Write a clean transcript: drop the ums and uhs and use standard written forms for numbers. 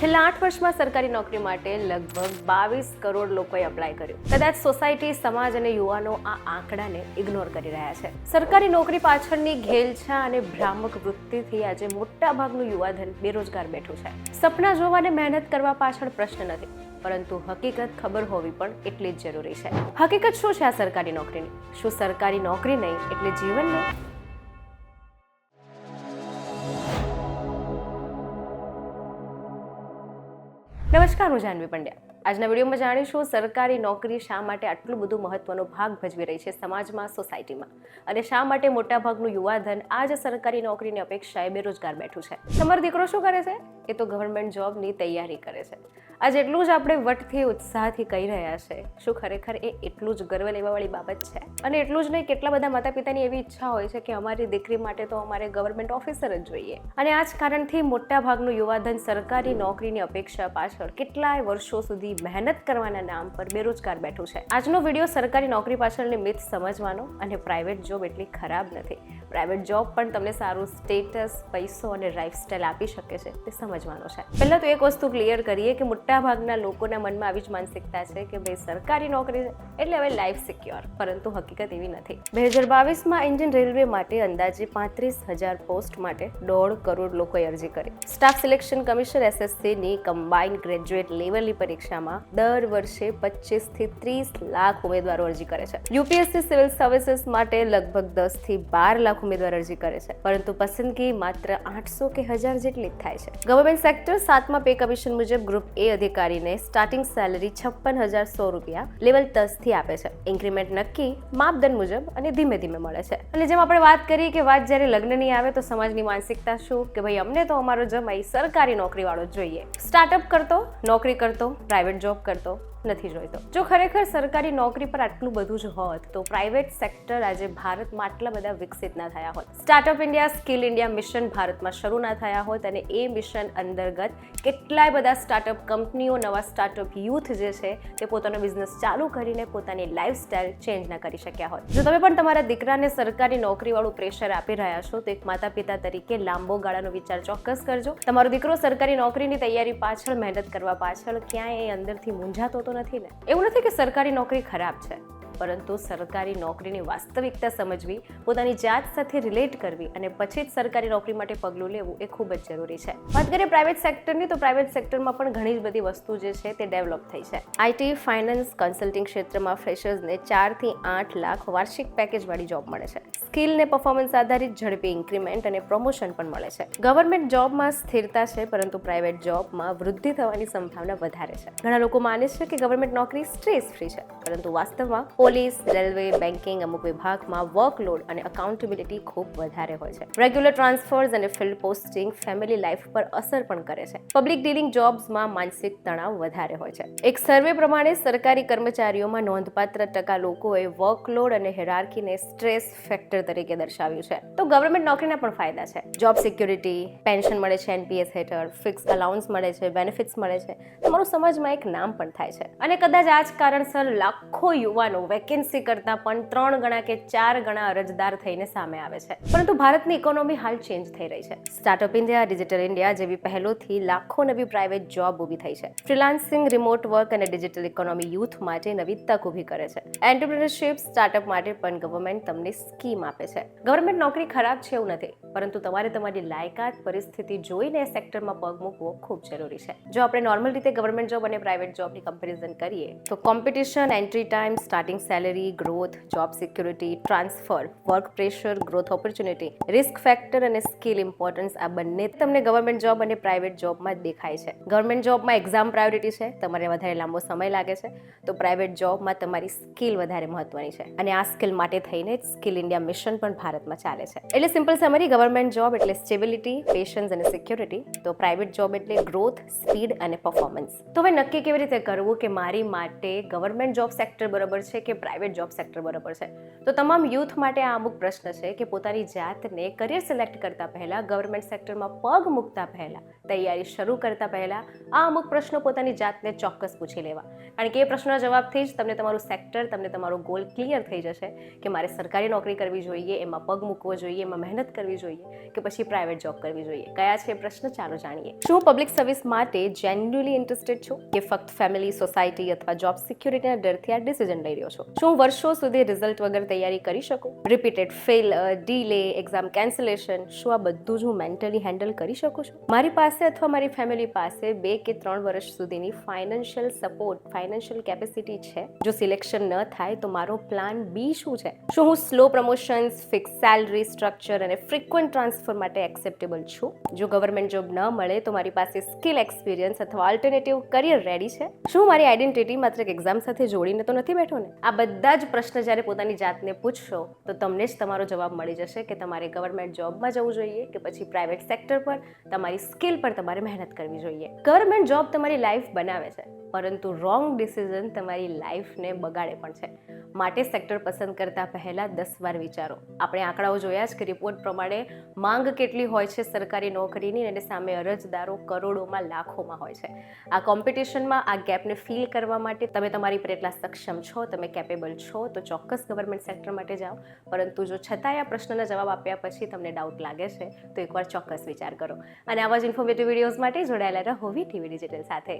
છેલ્લા 8 વર્ષમાં સરકારી નોકરી માટે લગભગ 22 કરોડ લોકોએ અપ્લાય કર્યું. કદાચ સોસાયટી, સમાજ અને યુવાનો આ આંકડાને ઇગ્નોર કરી રહ્યા છે. સરકારી નોકરી પાછળની ઘેલછા અને ભ્રામક વૃત્તિથી આજે મોટાભાગનું યુવાધન બેરોજગાર બેઠું છે. સપના જોવા અને મહેનત કરવા પાછળ પ્રશ્ન નથી, પરંતુ હકીકત ખબર હોવી પણ એટલી જ જરૂરી છે. હકીકત શું છે આ સરકારી નોકરીની? શું સરકારી નોકરી નહીં એટલે જીવન નહીં? નમસ્કાર, હું જાનવી પંડ્યા. આજના વિડીયોમાં જાણીશું સરકારી નોકરી શા માટે આટલું બધું મહત્વનો ભાગ ભજવી રહી છે સમાજમાં, સોસાયટીમાં, અને શા માટે મોટાભાગનું યુવાધન આ જ સરકારી નોકરીની અપેક્ષાએ બેરોજગાર બેઠું છે. તમારો દીકરો શું કરે છે? એ તો ગવર્મેન્ટ જોબની તૈયારી કરે છે. આ જેટલું જ આપણે વટથી, ઉત્સાહથી કહી રહ્યા છે, શું ખરેખર એ એટલું જ ગર્વ લેવાવાળી બાબત છે? અને એટલું જ નહીં, કેટલા બધા માતા પિતાની એવી ઈચ્છા હોય છે કે અમારી દીકરી માટે તો અમારે ગવર્મેન્ટ ઓફિસર જ જોઈએ. અને આ જ કારણથી મોટાભાગનું યુવાધન સરકારી નોકરીની અપેક્ષા પાછળ કેટલાય વર્ષો સુધી મહેનત કરવાના નામ પર બેરોજગાર બેઠું છે. આજનો વિડીયો સરકારી નોકરી પાછળની મિથ સમજવાનો અને પ્રાઇવેટ જોબ એટલી ખરાબ નથી, પ્રાઇવેટ જોબ પણ તમને સારું સ્ટેટસ, પૈસો અને લાઈફસ્ટાઈલ આપી શકે છે તે સમજવાનો છે. પહેલા તો એક વસ્તુ ક્લિયર કરીએ કે મોટાભાગના લોકોના મનમાં આવી જ માનસિકતા છે કે ભાઈ સરકારી નોકરી એટલે હવે લાઈફ સિક્યોર, પરંતુ હકીકત એવી નથી. 2022માં ઇન્ડિયન રેલવે માટે અંદાજે 35,000 પોસ્ટ માટે 1.5 કરોડ લોકોએ અરજી કરી. સ્ટાફ સિલેક્શન કમિશન SSCની કમ્બાઇન્ડ ગ્રેજ્યુએટ લેવલની પરીક્ષામાં દર વર્ષે 25 થી 30 લાખ ઉમેદવારો અરજી કરે છે. UPSC સિવિલ સર્વિસીસ માટે લગભગ 10 થી 12 લાખ ઉમેદવાર અરજી કરે છે, પરંતુ પસંદગી માત્ર 800 કે 1000 જેટલી જ થાય છે. ગવર્મેન્ટ સેક્ટર 7મા પે કમિશન મુજબ ગ્રુપ A અધિકારીને સ્ટાર્ટિંગ સેલરી 56,100 રૂપિયા લેવલ 10 થી આપે છે. ઇન્ક્રીમેન્ટ નક્કી માપદંડ મુજબ અને ધીમે ધીમે મળે છે. અને જેમ આપણે વાત કરી કે વાત જ્યારે લગ્નની આવે તો સમાજની માનસિકતા શું કે ભાઈ અમને તો અમારો જમાઈ સરકારી નોકરી વાળો જોઈએ, સ્ટાર્ટઅપ કરતો, નોકરી કરતો, પ્રાઇવેટ જોબ કરતો નથી જોઈતો. જો ખરેખર સરકારી નોકરી પર આટલું બધું જ હોત તો પ્રાઇવેટ સેક્ટર આજે ભારતમાં આટલા બધા વિકસિત ના થયા હોત. Startup India, skill India mission ભારતમાં શરૂ ના થયા હોત, અને એ મિશન અંતર્ગત કેટલાય બધા સ્ટાર્ટઅપ કંપનીઓ, નવા સ્ટાર્ટઅપ યુથ જે છે તે પોતાનો બિઝનેસ ચાલુ કરીને પોતાની લાઈફસ્ટાઈલ ચેન્જ ના કરી શક્યા હોત. જો તમે પણ તમારા દીકરાને સરકારી નોકરીવાળું પ્રેશર આપી રહ્યા છો તો એક માતા પિતા તરીકે લાંબો ગાળાનો વિચાર ચોક્કસ કરજો. તમારો દીકરો સરકારી નોકરીની તૈયારી પાછળ, મહેનત કરવા પાછળ ક્યાંય એ અંદરથી મૂંઝાતો તો નથી ને? એવું નથી કે સરકારી નોકરી ખરાબ છે, પરંતુ સરકારી નોકરીની વાસ્તવિકતા સમજવી, પોતાની જાત સાથે રિલેટ કરવી અને પછી જ સરકારી નોકરી માટે પગલું લેવું એ ખૂબ જ જરૂરી છે. વાત કરીએ પ્રાઇવેટ સેક્ટરની, તો પ્રાઇવેટ સેક્ટરમાં પણ ઘણી જ બધી વસ્તુ જે છે તે ડેવલપ થઈ છે. IT, ફાઇનાન્સ, કન્સલ્ટિંગ ક્ષેત્રમાં ફ્રેશર્સને 4 થી 8 લાખ વાર્ષિક પેકેજવાળી જોબ મળે છે. સ્કિલ ને પરફોર્મન્સ આધારિત ઝડપી ઇન્ક્રીમેન્ટ અને પ્રમોશન પણ મળે છે. ગવર્મેન્ટ જોબમાં સ્થિરતા છે, પરંતુ પ્રાઇવેટ જોબમાં વૃદ્ધિ થવાની સંભાવના વધારે છે. ઘણા લોકો માને છે કે ગવર્મેન્ટ નોકરી સ્ટ્રેસ ફ્રી છે, પરંતુ વાસ્તવમાં પોલીસ, રેલવે, બેન્કિંગ, અમુક વિભાગમાં વર્કલોડ અને અકાઉન્ટેબિલિટી ખૂબ વધારે હોય છે. રેગ્યુલર ટ્રાન્સફર્સ અને ફિલ્ડ પોસ્ટિંગ ફેમિલી લાઈફ પર અસર પણ કરે છે. પબ્લિક ડીલિંગ જોબ્સમાં માનસિક તણાવ વધારે હોય છે. એક સર્વે પ્રમાણે સરકારી કર્મચારીઓમાં નોંધપાત્ર ટકા લોકોએ વર્કલોડ અને હિરાર્કીને સ્ટ્રેસ ફેક્ટર તરીકે દર્શાવ્યું છે. તો ગવર્મેન્ટ નોકરીના પણ ફાયદા છે. જોબ સિક્યુરિટી, પેન્શન મળે છે NPS હેઠળ, ફિક્સ અલાઉન્સ મળે છે, બેનિફિટ્સ મળે છે. તમારું સમાજમાં એક નામ પણ થાય છે. અને કદાચ આ જ કારણસર લાખો યુવાનો વેકેન્સી કરતાં પણ 3 ગણા કે 4 ગણા અરજદાર થઈને સામે આવે છે. પરંતુ ભારતની ઇકોનોમી હાલ ચેન્જ થઈ રહી છે. સ્ટાર્ટઅપ ઇન્ડિયા, ડિજિટલ ઇન્ડિયા જેવી પહેલોથી લાખો નવી પ્રાઇવેટ જોબ ઊભી થઈ છે. ફ્રીલાન્સિંગ, રિમોટ વર્ક અને ડિજિટલ ઇકોનોમી યુથ માટે નવી તક ઊભી કરે છે. એન્ટરપ્રિન્યોરશિપ, સ્ટાર્ટઅપ માટે પણ ગવર્મેન્ટ તમને સ્કીમ આપે છે. ગવર્મેન્ટ નોકરી ખરાબ છે એવું નથી, પરંતુ તમારે તમારી લાયકાત, પરિસ્થિતિ જોઈને એ સેક્ટરમાં પગ મૂકવો ખૂબ જરૂરી છે. જો આપણે નોર્મલ રીતે ગવર્મેન્ટ જોબ અને પ્રાઇવેટ જોબની કમ્પેરિઝન કરીએ તો competition, entry time, starting salary, growth, job security, transfer, work pressure, growth opportunity, risk factor અને સ્કિલ ઇમ્પોર્ટન્સ, આ બંને તમને ગવર્મેન્ટ જોબ અને પ્રાઇવેટ જોબમાં જ દેખાય છે. ગવર્મેન્ટ જોબમાં એક્ઝામ પ્રાયોરિટી છે, તમારે વધારે લાંબો સમય લાગે છે, તો પ્રાઇવેટ જોબમાં તમારી સ્કિલ વધારે મહત્વની છે. અને આ સ્કિલ માટે થઈને જ સ્કિલ ઇન્ડિયા મિશન પણ ભારતમાં ચાલે છે. એટલે સિમ્પલ સમરી, ગવર્મેન્ટ જોબ એટલે સ્ટેબિલિટી, પેશન્સ અને સિક્યોરિટી, તો પ્રાઇવેટ જોબ એટલે ગ્રોથ, સ્પીડ અને પરફોર્મન્સ. તો હવે નક્કી કેવી રીતે કરવું કે મારી માટે ગવર્મેન્ટ જોબ સેક્ટર બરાબર છે કે પ્રાઇવેટ જોબ સેક્ટર બરાબર છે? તો તમામ યુથ માટે આ અમુક પ્રશ્ન છે કે પોતાની જાતને કરિયર સિલેક્ટ કરતા પહેલા, ગવર્મેન્ટ સેક્ટરમાં પગ મૂકતા પહેલા તૈયારી શરૂ કરતા પહેલાં આ અમુક પ્રશ્નો પોતાની જાતને ચોક્કસ પૂછી લેવા, કારણ કે એ પ્રશ્નના જવાબથી જ તમને તમારું સેક્ટર, તમને તમારો ગોલ ક્લિયર થઈ જશે કે મારે સરકારી નોકરી કરવી જોઈએ, એમાં પગ મૂકવો જોઈએ, એમાં મહેનત કરવી જોઈએ કે પછી પ્રાઇવેટ જોબ કરવી જોઈએ. કયા છે એ પ્રશ્ન? ચાલો જાણીએ. શું પબ્લિક સર્વિસ માટે જેન્યુઅલી ઇન્ટરેસ્ટેડ છો કે ફક્ત ફેમિલી, સોસાયટી અથવા જોબ સિક્યુરિટીના ડરથી આ ડિસિઝન લઈ રહ્યો છો? શું વર્ષો સુધી રિઝલ્ટ વગર તૈયારી કરી શકો? Repeated fail, delay, exam cancellation, શું આ બધું જ હું મેન્ટલી હેન્ડલ કરી શકું છું? મારી પાસે અથવા મારી ફેમિલી પાસે 2 કે 3 વર્ષ સુધીની ફાઇનાન્શિયલ સપોર્ટ, ફાઇનાન્શિયલ કેપેસિટી છે? જો સિલેક્શન ન થાય તો મારો પ્લાન બી શું છે? શું હું slow promotions, fix salary structure અને ફ્રીક્વન્ટ ટ્રાન્સફર માટે એક્સેપ્ટેબલ છું? જો ગવર્મેન્ટ જોબ ન મળે તો મારી પાસે સ્કિલ, એક્સપિરિયન્સ અથવા ઓલ્ટરનેટિવ કરિયર રેડી છે? શું મારી આઈડેન્ટિટી માત્ર એક એક્ઝામ સાથે જોડીને તો નથી બેઠો ને? આ બધા જ પ્રશ્ન જ્યારે પોતાની જાતને પૂછશો તો તમને જ તમારો જવાબ મળી જશે કે તમારે ગવર્મેન્ટ જોબમાં જવું જોઈએ કે પછી પ્રાઇવેટ સેક્ટર પર તમારી સ્કિલ પર તમારે મહેનત કરવી જોઈએ. ગવર્મેન્ટ જોબ તમારી લાઈફ બનાવે છે, પરંતુ રોંગ ડિસિઝન તમારી લાઈફને બગાડે પણ છે. માટે સેક્ટર પસંદ કરતા પહેલા 10 વાર વિચારો. આપણે આંકડાઓ જોયા છે કે રિપોર્ટ પ્રમાણે માંગ કેટલી હોય છે સરકારી નોકરીની, અને સામે અરજદારો કરોડોમાં, લાખોમાં હોય છે. આ કોમ્પિટિશનમાં આ ગેપને ફિલ કરવા માટે તમે તમારી પર એટલા સક્ષમ છો, તમે કેપેબલ છો, તો ચોક્કસ ગવર્મેન્ટ સેક્ટર માટે જાઓ. પરંતુ જો છતાંય આ પ્રશ્નના જવાબ આપ્યા પછી તમને ડાઉટ લાગે છે તો એકવાર ચોક્કસ વિચાર કરો. અને આવા જ ઇન્ફોર્મેટિવ વિડીયોઝ માટે જોડાયેલા રહો વીટીવી ડિજિટલ સાથે.